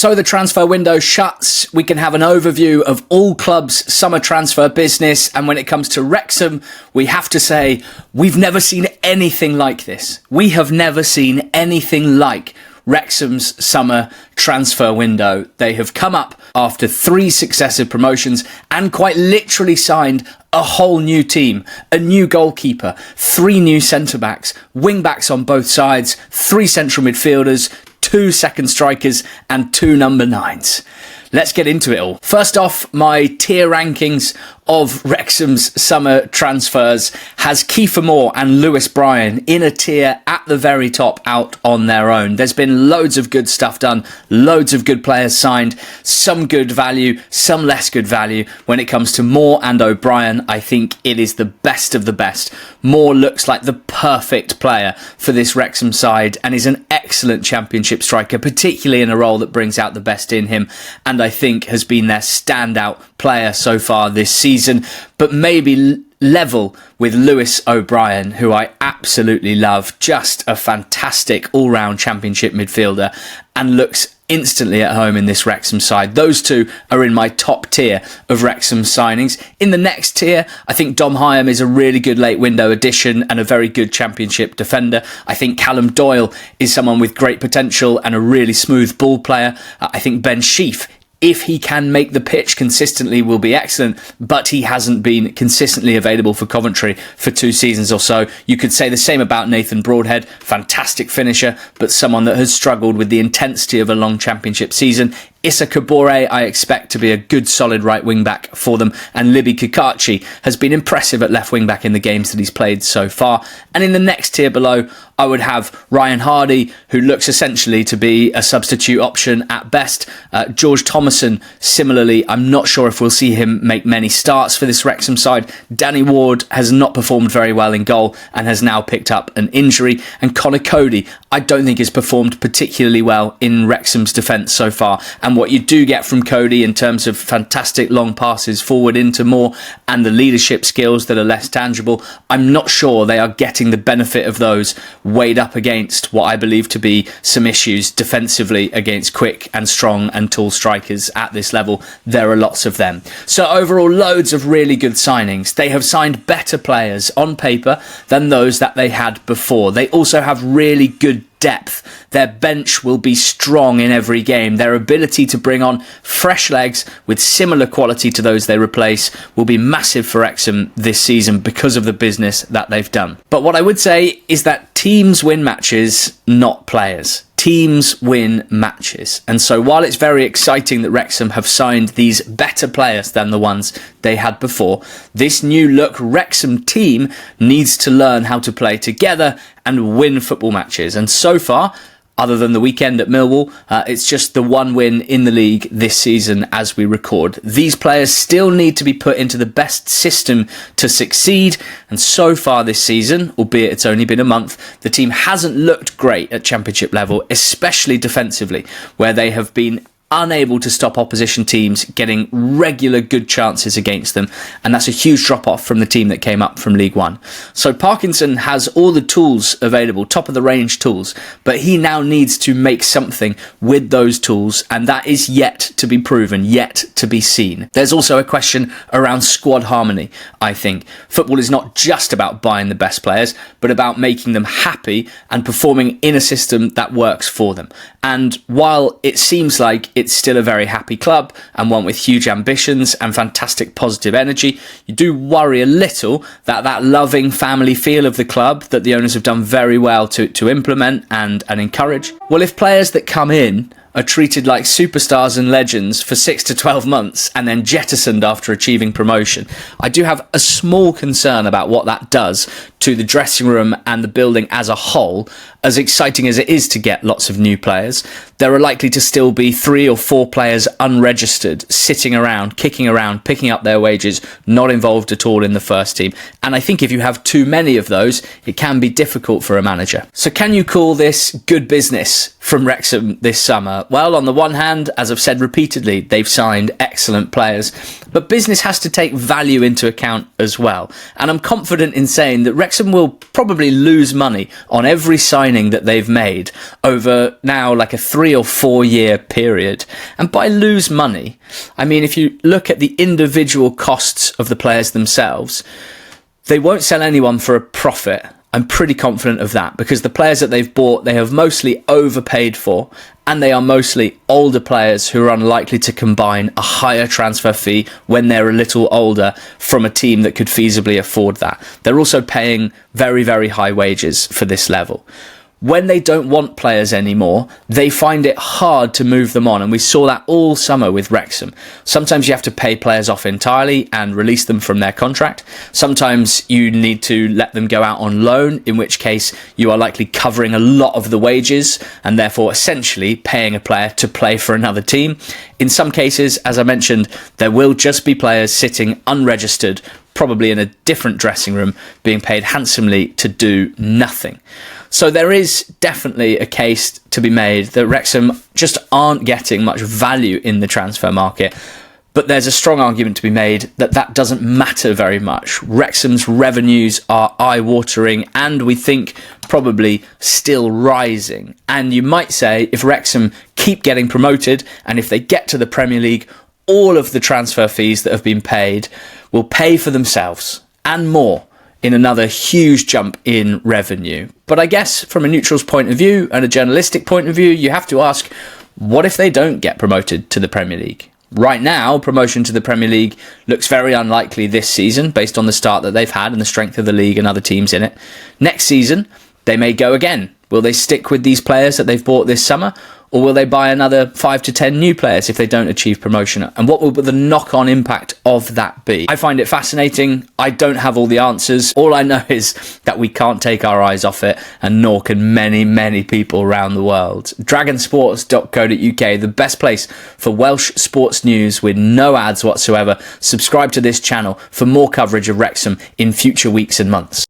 So the transfer window shuts. We can have an overview of all clubs' summer transfer business. And when it comes to Wrexham, we have to say we've never seen anything like this. We have never seen anything like Wrexham's summer transfer window. They have come up after 3 successive promotions and quite literally signed a whole new team, a new goalkeeper, 3 new centre-backs, wing-backs on both sides, 3 central midfielders, 2 second strikers and 2 number 9s. Let's get into it all. First off, my tier rankings of Wrexham's summer transfers has Kieffer Moore and Lewis Bryan in a tier at the very top out on their own. There's been loads of good stuff done, loads of good players signed, some good value, some less good value. When it comes to Moore and O'Brien, I think it is the best of the best. Moore looks like the perfect player for this Wrexham side and is an excellent Championship striker, particularly in a role that brings out the best in him, and I think has been their standout player so far this season, but maybe level with Lewis O'Brien, who I absolutely love. Just a fantastic all-round Championship midfielder and looks instantly at home in this Wrexham side. Those 2 are in my top tier of Wrexham signings. In the next tier, I think Dom Hyam is a really good late window addition and a very good Championship defender. I think Callum Doyle is someone with great potential and a really smooth ball player. I think Ben Sheaf, if he can make the pitch consistently, will be excellent, but he hasn't been consistently available for Coventry for 2 seasons or so. You could say the same about Nathan Broadhead, fantastic finisher, but someone that has struggled with the intensity of a long Championship season. Issa Kabore, I expect to be a good solid right wing back for them, and Libby Kakachi has been impressive at left wing back in the games that he's played so far. And in the next tier below, I would have Ryan Hardy, who looks essentially to be a substitute option at best. George Thomason, similarly, I'm not sure if we'll see him make many starts for this Wrexham side. Danny Ward has not performed very well in goal and has now picked up an injury. And Conor Coady, I don't think has performed particularly well in Wrexham's defence so far. And what you do get from Coady in terms of fantastic long passes forward into Moore and the leadership skills that are less tangible, I'm not sure they are getting the benefit of those weighed up against what I believe to be some issues defensively against quick and strong and tall strikers at this level. There are lots of them. So overall, loads of really good signings. They have signed better players on paper than those that they had before. They also have really good depth. Their bench will be strong in every game. Their ability to bring on fresh legs with similar quality to those they replace will be massive for Wrexham this season because of the business that they've done. But what I would say is that teams win matches, not players. Teams win matches. And so while it's very exciting that Wrexham have signed these better players than the ones they had before, this new look Wrexham team needs to learn how to play together and win football matches. And so far, other than the weekend at Millwall, it's just the 1 win in the league this season as we record. These players still need to be put into the best system to succeed, and so far this season, albeit it's only been a month, the team hasn't looked great at Championship level, especially defensively, where they have been unable to stop opposition teams getting regular good chances against them, and that's a huge drop off from the team that came up from League One. So Parkinson has all the tools available, top of the range tools, but he now needs to make something with those tools, and that is yet to be proven, yet to be seen. There's also a question around squad harmony, I think. Football is not just about buying the best players, but about making them happy and performing in a system that works for them. And while it seems like it's still a very happy club and one with huge ambitions and fantastic positive energy, you do worry a little that that loving family feel of the club that the owners have done very well to implement and encourage. Well, if players that come in are treated like superstars and legends for 6 to 12 months and then jettisoned after achieving promotion, I do have a small concern about what that does to the dressing room and the building as a whole. As exciting as it is to get lots of new players, there are likely to still be 3 or 4 players unregistered, sitting around, kicking around, picking up their wages, not involved at all in the first team. And I think if you have too many of those, it can be difficult for a manager. So can you call this good business from Wrexham this summer? Well, on the one hand, as I've said repeatedly, they've signed excellent players, But business has to take value into account as well. And I'm confident in saying that Wrexham will probably lose money on every signing that they've made over now like a 3 or 4 year period. And by lose money, I mean, if you look at the individual costs of the players themselves, they won't sell anyone for a profit. I'm pretty confident of that, because the players that they've bought, they have mostly overpaid for, and they are mostly older players who are unlikely to combine a higher transfer fee when they're a little older from a team that could feasibly afford that. They're also paying very, very high wages for this level. When they don't want players anymore, they find it hard to move them on. And we saw that all summer with Wrexham. Sometimes you have to pay players off entirely and release them from their contract. Sometimes you need to let them go out on loan, in which case you are likely covering a lot of the wages and therefore essentially paying a player to play for another team. In some cases, as I mentioned, there will just be players sitting unregistered, probably in a different dressing room, being paid handsomely to do nothing. So there is definitely a case to be made that Wrexham just aren't getting much value in the transfer market. But there's a strong argument to be made that that doesn't matter very much. Wrexham's revenues are eye-watering and we think probably still rising. And you might say if Wrexham keep getting promoted and if they get to the Premier League, all of the transfer fees that have been paid will pay for themselves and more in another huge jump in revenue. But I guess from a neutral's point of view and a journalistic point of view, you have to ask, what if they don't get promoted to the Premier League? Right now, promotion to the Premier League looks very unlikely this season based on the start that they've had and the strength of the league and other teams in it. Next season, they may go again. Will they stick with these players that they've bought this summer? Or will they buy another 5 to 10 new players if they don't achieve promotion? And what will the knock-on impact of that be? I find it fascinating. I don't have all the answers. All I know is that we can't take our eyes off it, and nor can many, many people around the world. DragonSports.co.uk, the best place for Welsh sports news with no ads whatsoever. Subscribe to this channel for more coverage of Wrexham in future weeks and months.